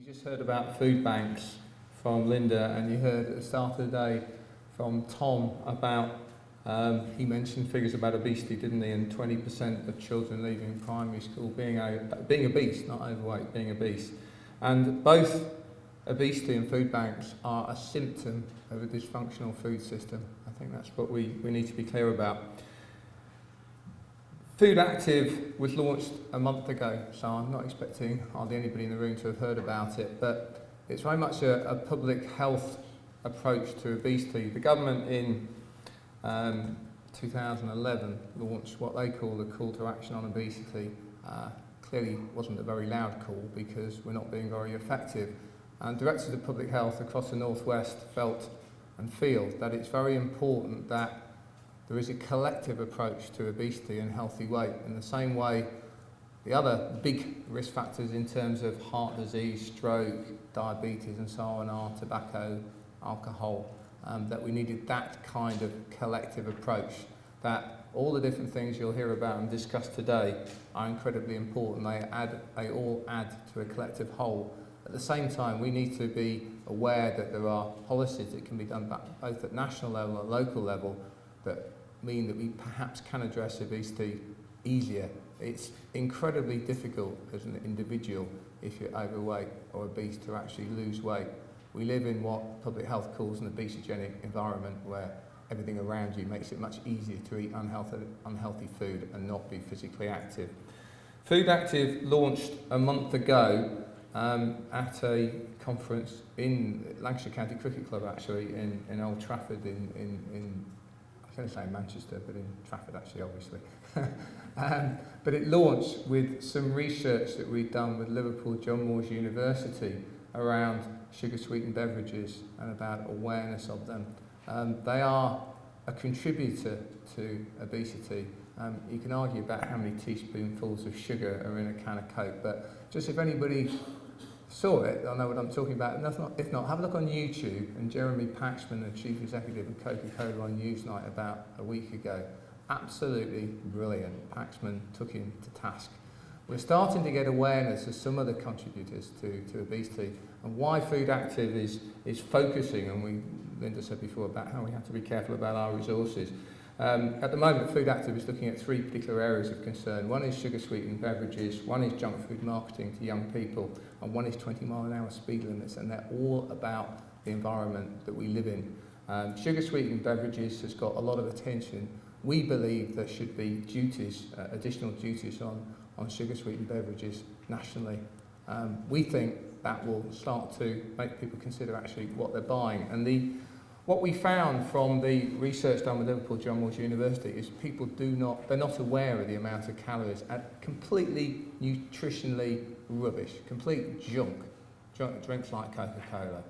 You just heard about food banks from Linda, and you heard at the start of the day from Tom about, he mentioned figures about obesity, didn't he, and 20% of children leaving primary school being obese, not overweight, being obese. And both obesity and food banks are a symptom of a dysfunctional food system. I think that's what we need to be clear about. Food Active was launched a month ago, so I'm not expecting hardly anybody in the room to have heard about it, but it's very much a public health approach to obesity. The government in 2011 launched what they call the Call to Action on Obesity. Clearly wasn't a very loud call because we're not being very effective. And directors of public health across the Northwest felt and feel that it's very important that there is a collective approach to obesity and healthy weight in the same way the other big risk factors in terms of heart disease, stroke, diabetes and so on are tobacco, alcohol, that we needed that kind of collective approach, that all the different things you'll hear about and discuss today are incredibly important. They all add to a collective whole. At the same time, we need to be aware that there are policies that can be done both at national level and local level that mean that we perhaps can address obesity easier. It's incredibly difficult as an individual if you're overweight or obese to actually lose weight. We live in what public health calls an obesogenic environment where everything around you makes it much easier to eat unhealthy food and not be physically active. Food Active launched a month ago at a conference in Lancashire County Cricket Club, actually, in Old Trafford, in I was going to say Manchester, but in Trafford, actually, obviously. But it launched with some research that we'd done with Liverpool John Moores University around sugar-sweetened beverages and about awareness of them. They are a contributor to obesity. You can argue about how many teaspoonfuls of sugar are in a can of Coke, but just if anybody saw it, I know what I'm talking about. And if not, have a look on YouTube. And Jeremy Paxman, the chief executive of Coca-Cola on Newsnight about a week ago, absolutely brilliant. Paxman took him to task. We're starting to get awareness of some of the contributors to obesity and why Food Active is focusing, and Linda said before about how we have to be careful about our resources. At the moment, Food Active is looking at three particular areas of concern. One is sugar-sweetened beverages, one is junk food marketing to young people, and one is 20-mile-an-hour speed limits, and they're all about the environment that we live in. Sugar-sweetened beverages has got a lot of attention. We believe there should be duties, additional duties on sugar-sweetened beverages nationally. We think that will start to make people consider actually what they're buying. And what we found from the research done with Liverpool John Moores University is people they're not aware of the amount of calories at completely nutritionally rubbish, complete junk, drinks like Coca-Cola.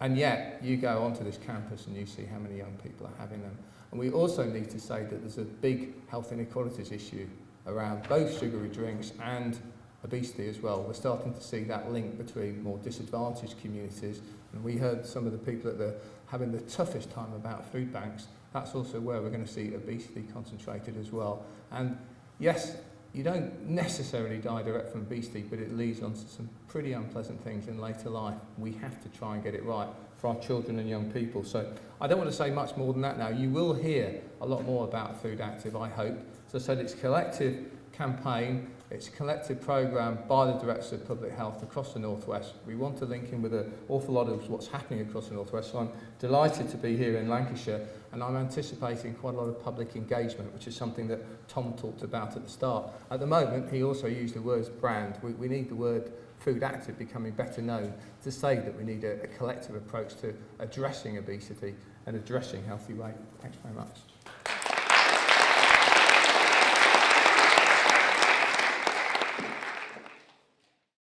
And yet you go onto this campus and you see how many young people are having them. And we also need to say that there's a big health inequalities issue around both sugary drinks and obesity as well. We're starting to see that link between more disadvantaged communities, and we heard some of the people that are having the toughest time about food banks. That's also where we're going to see obesity concentrated as well. And yes, you don't necessarily die direct from obesity, but it leads on to some pretty unpleasant things in later life. We have to try and get it right for our children and young people. So I don't want to say much more than that now. You will hear a lot more about Food Active, I hope. As I said, it's a collective campaign. It's a collective programme by the Directors of Public Health across the Northwest. We want to link in with an awful lot of what's happening across the Northwest, so I'm delighted to be here in Lancashire, and I'm anticipating quite a lot of public engagement, which is something that Tom talked about at the start. At the moment, he also used the words brand. We need the word Food Active becoming better known to say that we need a collective approach to addressing obesity and addressing healthy weight. Thanks very much.